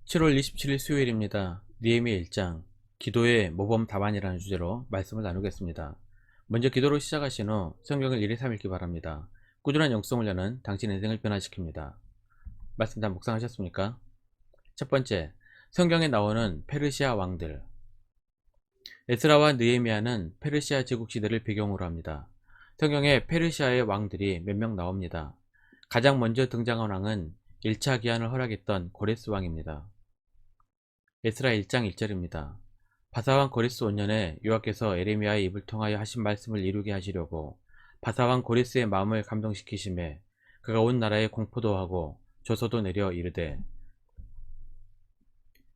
7월 27일 수요일입니다. 느헤미야 1장 기도의 모범 답안이라는 주제로 말씀을 나누겠습니다. 먼저 기도로 시작하신 후 성경을 1, 2, 3 읽기 바랍니다. 꾸준한 영성을 여는 당신의 인생을 변화시킵니다. 말씀 다 묵상하셨습니까? 첫 번째, 성경에 나오는 페르시아 왕들. 에스라와 느헤미야는 페르시아 제국 시대를 배경으로 합니다. 성경에 페르시아의 왕들이 몇 명 나옵니다. 가장 먼저 등장한 왕은 1차 기한을 허락했던 고레스 왕입니다. 에스라 1장 1절입니다. 바사왕 고레스 5년에 여호와께서 에레미야의 입을 통하여 하신 말씀을 이루게 하시려고 바사왕 고레스의 마음을 감동시키심에 그가 온 나라에 공포도 하고 조서도 내려 이르되.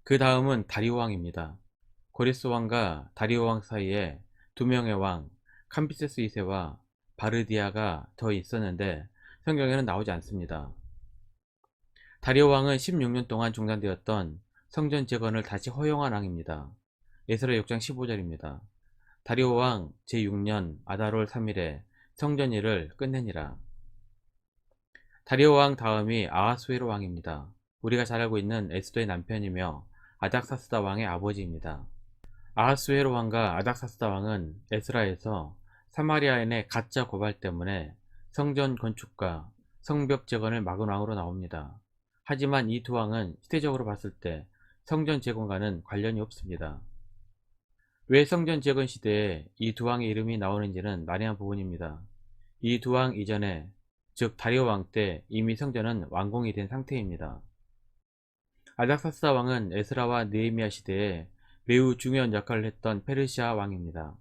그 다음은 다리오 왕입니다. 고레스 왕과 다리오 왕 사이에 두 명의 왕 캄비세스 2세와 바르디아가 더 있었는데 성경에는 나오지 않습니다. 다리오 왕은 16년 동안 중단되었던 성전 재건을 다시 허용한 왕입니다. 에스라 6장 15절입니다. 다리오 왕 제6년 아달월 3일에 성전 일을 끝내니라. 다리오 왕 다음이 아하수에로 왕입니다. 우리가 잘 알고 있는 에스더의 남편이며 아닥사스다 왕의 아버지입니다. 아하수에로 왕과 아닥사스다 왕은 에스라에서 사마리아인의 가짜 고발 때문에 성전 건축과 성벽 재건을 막은 왕으로 나옵니다. 하지만 이 두 왕은 시대적으로 봤을 때 성전 재건과는 관련이 없습니다. 왜 성전 재건 시대에 이 두 왕의 이름이 나오는지는 난해한 부분입니다. 이 두 왕 이전에, 즉 다리오 왕 때 이미 성전은 완공이 된 상태입니다. 아닥사스다 왕은 에스라와 느헤미야 시대에 매우 중요한 역할을 했던 페르시아 왕입니다.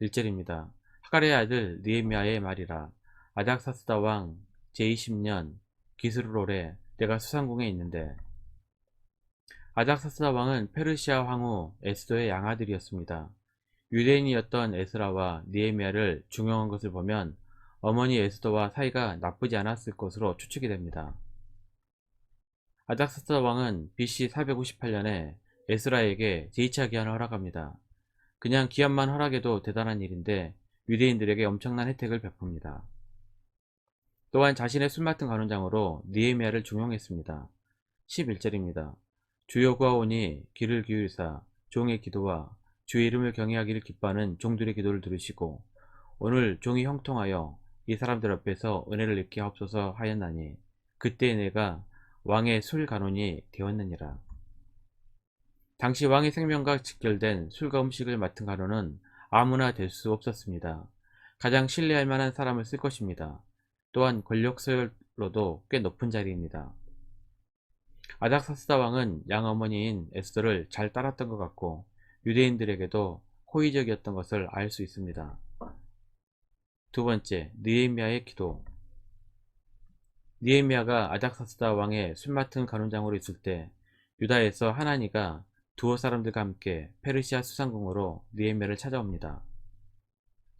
1절입니다. 하갈의 아들 느헤미야의 말이라. 아닥사스다 왕 제20년 기스루롤에 내가 수상궁에 있는데. 아닥사스다 왕은 페르시아 황후 에스더의 양아들이었습니다. 유대인이었던 에스라와 느헤미야를 중용한 것을 보면 어머니 에스더와 사이가 나쁘지 않았을 것으로 추측이 됩니다. 아닥사스다 왕은 BC 458년에 에스라에게 제2차 기한을 허락합니다. 그냥 기한만 허락해도 대단한 일인데 유대인들에게 엄청난 혜택을 베풉니다. 또한 자신의 술 맡은 간원장으로 느헤미야를 중용했습니다. 11절입니다. 주여 구하오니 귀를 기울이사 종의 기도와 주의 이름을 경외하기를 기뻐하는 종들의 기도를 들으시고 오늘 종이 형통하여 이 사람들 앞에서 은혜를 입게 하옵소서 하였나니 그때 내가 왕의 술 간원이 되었느니라. 당시 왕의 생명과 직결된 술과 음식을 맡은 간원은 아무나 될 수 없었습니다. 가장 신뢰할 만한 사람을 쓸 것입니다. 또한 권력서열로도 꽤 높은 자리입니다. 아닥사스다 왕은 양어머니인 에스더를 잘 따랐던 것 같고 유대인들에게도 호의적이었던 것을 알 수 있습니다. 두 번째, 느헤미야의 기도. 느헤미야가 아닥사스다 왕의 술 맡은 간원장으로 있을 때 유다에서 하나니가 두어 사람들과 함께 페르시아 수상궁으로 느헤미야를 찾아옵니다.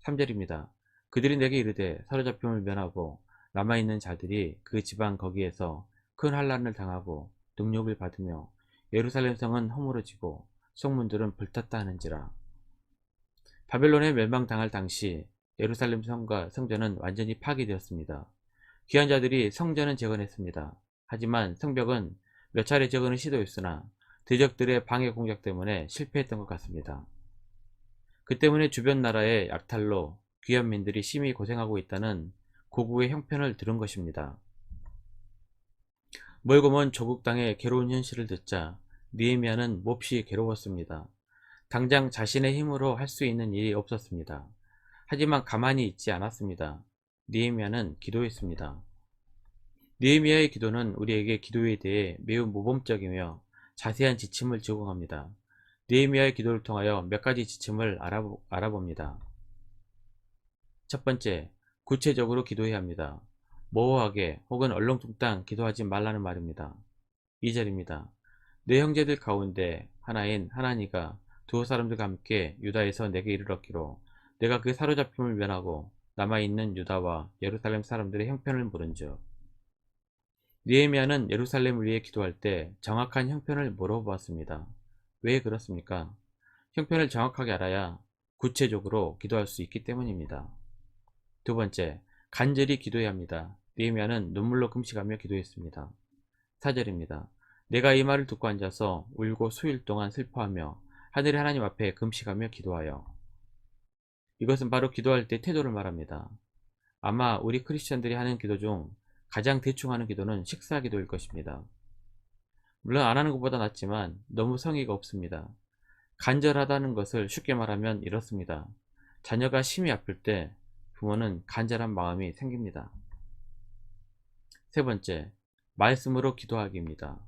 3절입니다. 그들이 내게 이르되 사로잡힘을 면하고 남아있는 자들이 그 지방 거기에서 큰 환난을 당하고 능욕을 받으며 예루살렘 성은 허물어지고 성문들은 불탔다 하는지라. 바벨론에 멸망당할 당시 예루살렘 성과 성전은 완전히 파괴되었습니다. 귀한 자들이 성전은 재건했습니다. 하지만 성벽은 몇 차례 재건을 시도했으나 대적들의 방해 공작 때문에 실패했던 것 같습니다. 그 때문에 주변 나라의 약탈로 귀한 민들이 심히 고생하고 있다는 고국의 형편을 들은 것입니다. 멀고 먼 조국 땅의 괴로운 현실을 듣자 느헤미야는 몹시 괴로웠습니다. 당장 자신의 힘으로 할 수 있는 일이 없었습니다. 하지만 가만히 있지 않았습니다. 느헤미야는 기도했습니다. 느헤미야의 기도는 우리에게 기도에 대해 매우 모범적이며 자세한 지침을 제공합니다. 느헤미야의 기도를 통하여 몇 가지 지침을 알아봅니다. 첫 번째, 구체적으로 기도해야 합니다. 모호하게 혹은 얼렁뚱땅 기도하지 말라는 말입니다. 2절입니다. 내 형제들 가운데 하나인 하나니가 두 사람들과 함께 유다에서 내게 이르렀기로 내가 그 사로잡힘을 면하고 남아있는 유다와 예루살렘 사람들의 형편을 물은즉. 느헤미야는 예루살렘을 위해 기도할 때 정확한 형편을 물어보았습니다. 왜 그렇습니까? 형편을 정확하게 알아야 구체적으로 기도할 수 있기 때문입니다. 두 번째, 간절히 기도해야 합니다. 느헤미야는 눈물로 금식하며 기도했습니다. 4절입니다. 내가 이 말을 듣고 앉아서 울고 수일 동안 슬퍼하며 하늘의 하나님 앞에 금식하며 기도하여. 이것은 바로 기도할 때 태도를 말합니다. 아마 우리 크리스천들이 하는 기도 중 가장 대충 하는 기도는 식사 기도일 것입니다. 물론 안 하는 것보다 낫지만 너무 성의가 없습니다. 간절하다는 것을 쉽게 말하면 이렇습니다. 자녀가 심히 아플 때 부모는 간절한 마음이 생깁니다. 세 번째, 말씀으로 기도하기입니다.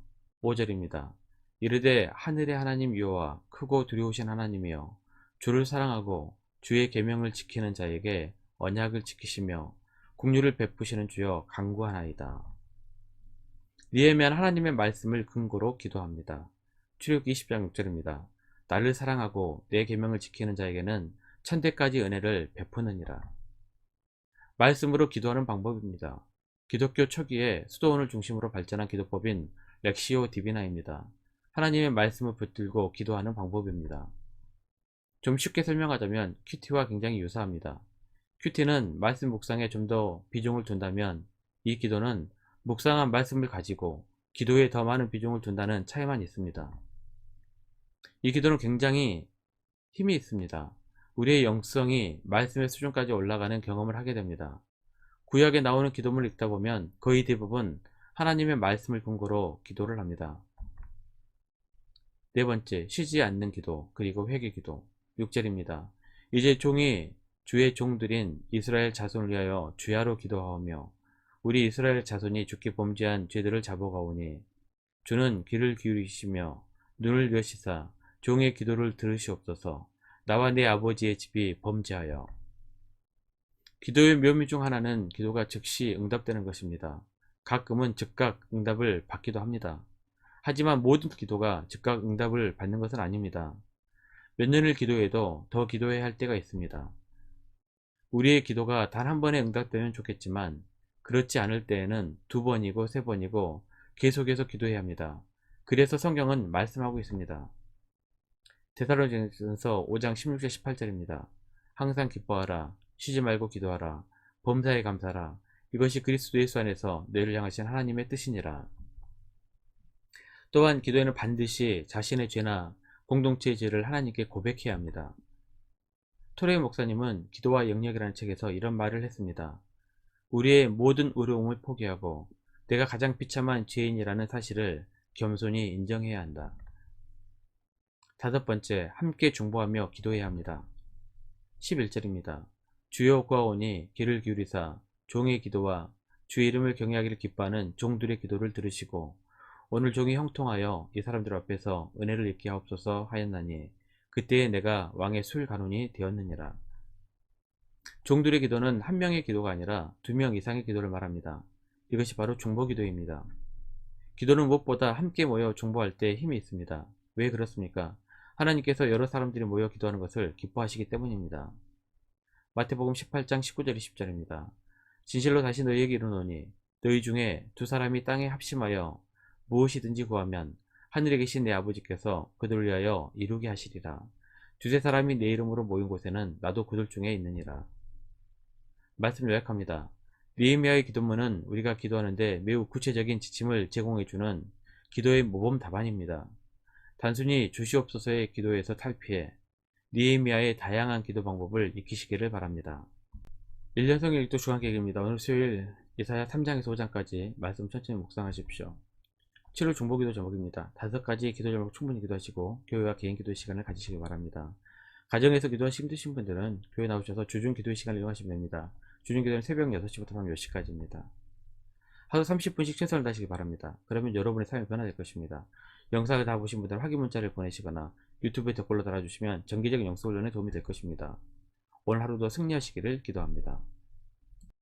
5절입니다. 이르되 하늘의 하나님 여호와 크고 두려우신 하나님이여, 주를 사랑하고 주의 계명을 지키는 자에게 언약을 지키시며 긍휼을 베푸시는 주여 간구하나이다. 느헤미야는 하나님의 말씀을 근거로 기도합니다. 출애굽기 20장 6절입니다. 나를 사랑하고 내 계명을 지키는 자에게는 천대까지 은혜를 베푸느니라. 말씀으로 기도하는 방법입니다. 기독교 초기에 수도원을 중심으로 발전한 기도법인 렉시오 디비나입니다. 하나님의 말씀을 붙들고 기도하는 방법입니다. 좀 쉽게 설명하자면 큐티와 굉장히 유사합니다. 큐티는 말씀 묵상에 좀 더 비중을 둔다면 이 기도는 묵상한 말씀을 가지고 기도에 더 많은 비중을 둔다는 차이만 있습니다. 이 기도는 굉장히 힘이 있습니다. 우리의 영성이 말씀의 수준까지 올라가는 경험을 하게 됩니다. 구약에 나오는 기도문을 읽다 보면 거의 대부분 하나님의 말씀을 근거로 기도를 합니다. 네 번째, 쉬지 않는 기도, 그리고 회개 기도. 6절입니다. 이제 종이 주의 종들인 이스라엘 자손을 위하여 주야로 기도하오며 우리 이스라엘 자손이 주께 범죄한 죄들을 잡아가오니 주는 귀를 기울이시며 눈을 여시사 종의 기도를 들으시옵소서. 나와 내 아버지의 집이 범죄하여. 기도의 묘미 중 하나는 기도가 즉시 응답되는 것입니다. 가끔은 즉각 응답을 받기도 합니다. 하지만 모든 기도가 즉각 응답을 받는 것은 아닙니다. 몇 년을 기도해도 더 기도해야 할 때가 있습니다. 우리의 기도가 단 한 번에 응답되면 좋겠지만 그렇지 않을 때에는 2번이고 3번이고 계속해서 기도해야 합니다. 그래서 성경은 말씀하고 있습니다. 데살로니가전서 5장 16절 18절입니다. 항상 기뻐하라, 쉬지 말고 기도하라, 범사에 감사하라. 이것이 그리스도 예수 안에서 너희를 향하신 하나님의 뜻이니라. 또한 기도에는 반드시 자신의 죄나 공동체의 죄를 하나님께 고백해야 합니다. 토레이 목사님은 기도와 영역이라는 책에서 이런 말을 했습니다. 우리의 모든 의로움을 포기하고 내가 가장 비참한 죄인이라는 사실을 겸손히 인정해야 한다. 다섯 번째, 함께 중보하며 기도해야 합니다. 11절입니다. 주여 구하오니 귀를 기울이사 종의 기도와 주의 이름을 경외하기를 기뻐하는 종들의 기도를 들으시고 오늘 종이 형통하여 이 사람들 앞에서 은혜를 입게 하옵소서 하였나니 그때에 내가 왕의 술 간원이 되었느니라. 종들의 기도는 한 명의 기도가 아니라 2명 이상의 기도를 말합니다. 이것이 바로 중보기도입니다. 기도는 무엇보다 함께 모여 중보할 때 힘이 있습니다. 왜 그렇습니까? 하나님께서 여러 사람들이 모여 기도하는 것을 기뻐하시기 때문입니다. 마태복음 18장 19절 20절입니다. 진실로 다시 너희에게 이르노니 너희 중에 2사람이 땅에 합심하여 무엇이든지 구하면 하늘에 계신 내 아버지께서 그들을 위하여 이루게 하시리라. 2-3사람이 내 이름으로 모인 곳에는 나도 그들 중에 있느니라. 말씀 요약합니다. 느헤미야의 기도문은 우리가 기도하는데 매우 구체적인 지침을 제공해주는 기도의 모범 답안입니다. 단순히 주시옵소서의 기도에서 탈피해 느헤미야의 다양한 기도 방법을 익히시기를 바랍니다. 1년 성경 읽도 주간계획입니다. 오늘 수요일 예사야 3장에서 5장까지 말씀 천천히 묵상하십시오. 7월 중보기도 제목입니다. 5가지 기도 제목 충분히 기도하시고 교회와 개인 기도 시간을 가지시기 바랍니다. 가정에서 기도하시 힘드신 분들은 교회 나오셔서 주중 기도의 시간을 이용하시면 됩니다. 주중 기도는 새벽 6시부터 밤 10시까지입니다. 하루 30분씩 최선을 다하시기 바랍니다. 그러면 여러분의 삶이 변화될 것입니다. 영상을 다 보신 분들은 확인 문자를 보내시거나 유튜브에 댓글로 달아주시면 정기적인 영성 훈련에 도움이 될 것입니다. 오늘 하루도 승리하시기를 기도합니다.